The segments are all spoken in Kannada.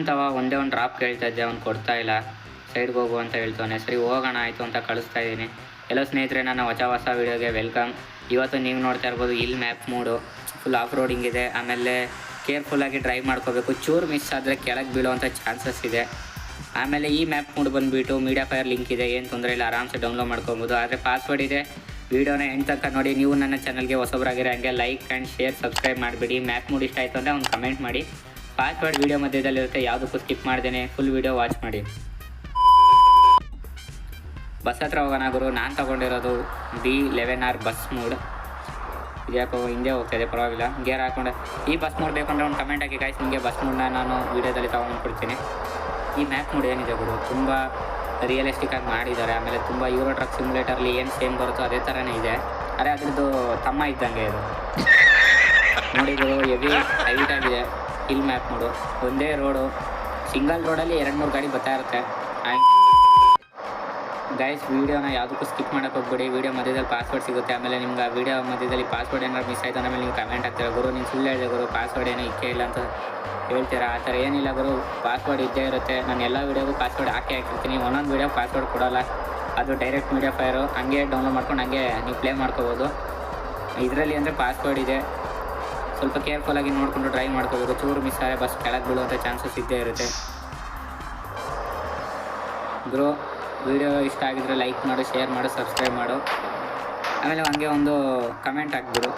ಅಂತವ ಒಂದೇ ಒಂದು ಡ್ರಾಪ್ ಕೇಳ್ತಾ ಇದ್ದೆ, ಅವ್ನು ಕೊಡ್ತಾ ಇಲ್ಲ. ಸೈಡ್ಗೆ ಹೋಗು ಅಂತ ಹೇಳ್ತಾನೆ. ಸರಿ ಹೋಗೋಣ ಆಯಿತು ಅಂತ ಕಳಿಸ್ತಾ ಇದ್ದೀನಿ. ಎಲ್ಲ ಸ್ನೇಹಿತರೆ, ನನ್ನ ಹೊಸ ವೀಡಿಯೋಗೆ ವೆಲ್ಕಮ್. ಇವತ್ತು ನೀವು ನೋಡ್ತಾ ಇರ್ಬೋದು ಹಿಲ್ ಮ್ಯಾಪ್ ಮೂಡು, ಫುಲ್ ಆಫ್ ರೋಡಿಂಗ್ ಇದೆ. ಆಮೇಲೆ ಕೇರ್ಫುಲ್ಲಾಗಿ ಡ್ರೈವ್ ಮಾಡ್ಕೋಬೇಕು. ಚೂರು ಮಿಸ್ ಆದರೆ ಕೆಳಗೆ ಬೀಳುವಂಥ ಚಾನ್ಸಸ್ ಇದೆ. ಆಮೇಲೆ ಈ ಮ್ಯಾಪ್ ಮೂಡ್ ಬಂದುಬಿಟ್ಟು ಮೀಡಿಯಾ ಫೈರ್ ಲಿಂಕ್ ಇದೆ, ಏನು ತೊಂದರೆ ಇಲ್ಲ, ಆರಾಮ್ಸೆ ಡೌನ್ಲೋಡ್ ಮಾಡ್ಕೊಬೋದು. ಆದರೆ ಪಾಸ್ವರ್ಡ್ ಇದೆ. ವೀಡಿಯೋನ ಎಂಡ್ ತನಕ ನೋಡಿ. ನೀವು ನನ್ನ ಚಾನಲ್ಗೆ ಹೊಸಬರಾಗಿರೋ ಹಂಗೆ ಲೈಕ್ ಆ್ಯಂಡ್ ಶೇರ್ ಸಬ್ಸ್ಕ್ರೈಬ್ ಮಾಡಿಬಿಡಿ. ಮ್ಯಾಪ್ ಮೂಡ್ ಇಷ್ಟ ಆಯಿತು ಅಂದರೆ ಒಂದು ಕಮೆಂಟ್ ಮಾಡಿ. ಪಾಸ್ವರ್ಡ್ ವೀಡಿಯೋ ಮಧ್ಯದಲ್ಲಿರುತ್ತೆ, ಯಾವುದಕ್ಕೂ ಸ್ಕಿಪ್ ಮಾಡ್ದೇನೆ ಫುಲ್ ವೀಡಿಯೋ ವಾಚ್ ಮಾಡಿ. ಬಸ್ ಹತ್ರ ಹೋಗೋಣ ಗುರು. ನಾನು ತೊಗೊಂಡಿರೋದು D11R ಬಸ್ ಮೂಡ್. ಇದ್ಯಾಕೋ ಹಿಂದೆ ಹೋಗ್ತಾಯಿದೆ, ಪರವಾಗಿಲ್ಲ. ಗೇರ್ ಹಾಕ್ಕೊಂಡೆ. ಈ ಬಸ್ ಮೂಡ್ ಬೇಕಂದ್ರೆ ಒಂದು ಕಮೆಂಟ್ ಹಾಕಿ ಗಾಯ್ಸ್, ನಿಮಗೆ ಬಸ್ ಮೂಡನ್ನ ನಾನು ವೀಡಿಯೋದಲ್ಲಿ ತೊಗೊಂಡ್ಕೊಡ್ತೀನಿ. ಈ ಮ್ಯಾಪ್ ಮೂಡ್ ಏನಿದೆ ಗುರು, ತುಂಬ ರಿಯಲಿಸ್ಟಿಕ್ಕಾಗಿ ಮಾಡಿದ್ದಾರೆ. ಆಮೇಲೆ ತುಂಬ ಯೂರೋ ಟ್ರಕ್ ಸಿಮ್ಯುಲೇಟರ್ಲಿ ಏನು ಸೇಮ್ ಬರುತ್ತೋ ಅದೇ ಥರನೇ ಇದೆ. ಅರೆ ಅದ್ರದ್ದು ತಮ್ಮ ಇದ್ದಂಗೆ ಇದು ನೋಡಿ ಗುರು. ಹೆವಿ ಹೈಟ್ ಆಗಿದೆ ಹಿಲ್ ಮ್ಯಾಪ್ ಮೂಡು. ಒಂದೇ ರೋಡು, ಸಿಂಗಲ್ ರೋಡಲ್ಲಿ 2-3 ಗಾಡಿ ಬರ್ತಾ ಇರುತ್ತೆ. ಗೈಸ್, ವೀಡಿಯೋನ ಯಾವುದಕ್ಕೂ ಸ್ಕಿಪ್ ಮಾಡೋಕ್ಕೆ ಹೋಗ್ಬೇಡಿ. ವೀಡಿಯೋ ಮಧ್ಯದಲ್ಲಿ ಪಾಸ್ವರ್ಡ್ ಸಿಗುತ್ತೆ. ಆಮೇಲೆ ನಿಮ್ಗೆ ಆ ವೀಡಿಯೋ ಮಧ್ಯದಲ್ಲಿ ಪಾಸ್ವರ್ಡ್ ಏನಾದ್ರು ಮಿಸ್ ಆಯಿತು ಆಮೇಲೆ ನೀವು ಕಮೆಂಟ್ ಹಾಕ್ತೀರ, ಗುರು ನೀನು ಸುಳ್ಳು ಹೇಳಿದೆ ಗುರು, ಪಾಸ್ವರ್ಡ್ ಏನೋ ಇಕ್ಕೇ ಇಲ್ಲ ಅಂತ ಹೇಳ್ತೀರಾ. ಆ ಥರ ಏನಿಲ್ಲ ಗುರು, ಪಾಸ್ವರ್ಡ್ ಇದ್ದೇ ಇರುತ್ತೆ. ನಾನು ಎಲ್ಲ ವೀಡಿಯೋಗೂ ಪಾಸ್ವರ್ಡ್ ಹಾಕಿರ್ತೀನಿ. ಒಂದೊಂದು ವೀಡಿಯೋ ಪಾಸ್ವರ್ಡ್ ಕೊಡೋಲ್ಲ, ಅದು ಡೈರೆಕ್ಟ್ ಮೀಡಿಯಾ ಫೈರು. ಹಂಗೆ ಡೌನ್ಲೋಡ್ ಮಾಡ್ಕೊಂಡು ಹಂಗೆ ನೀವು ಪ್ಲೇ ಮಾಡ್ಕೋಬೋದು. ಇದರಲ್ಲಿ ಅಂದರೆ ಪಾಸ್ವರ್ಡ್ ಇದೆ. ಸ್ವಲ್ಪ ಕೇರ್ಫುಲ್ಲಾಗಿ ನೋಡಿಕೊಂಡು ಡ್ರೈವ್ ಮಾಡ್ಕೋಬೇಕು. ಚೂರು ಮಿಸ್ ಆದರೆ ಬಸ್ ಕೆಳಗೆ ಬೀಳುವಂಥ ಚಾನ್ಸಸ್ ಇದ್ದೇ ಇರುತ್ತೆ. ಗುರು, ವಿಡಿಯೋ ಇಷ್ಟ ಆಗಿದ್ರೆ ಲೈಕ್ ಮಾಡು, ಶೇರ್ ಮಾಡು, ಸಬ್ಸ್ಕ್ರೈಬ್ ಮಾಡು. ಆಮೇಲೆ ಹಂಗೆ ಒಂದು ಕಮೆಂಟ್ ಹಾಕ್ಬಿಡು.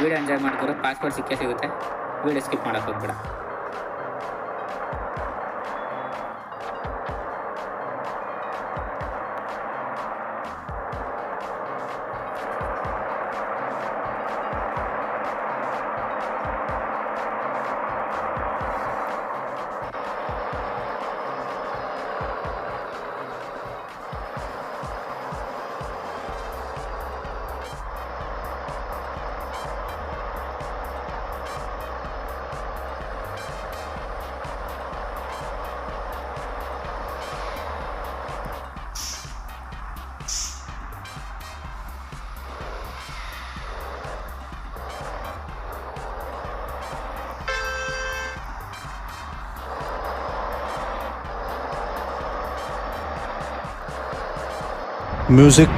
ವೀಡಿಯೋ ಎಂಜಾಯ್ ಮಾಡ್ಕೊಡು. ಪಾಸ್ವರ್ಡ್ ಸಿಕ್ಕೇ ಸಿಗುತ್ತೆ. ವೀಡಿಯೋ ಸ್ಕಿಪ್ ಮಾಡೋಕ್ಕೆ ಹೋಗ್ಬೇಡ. Music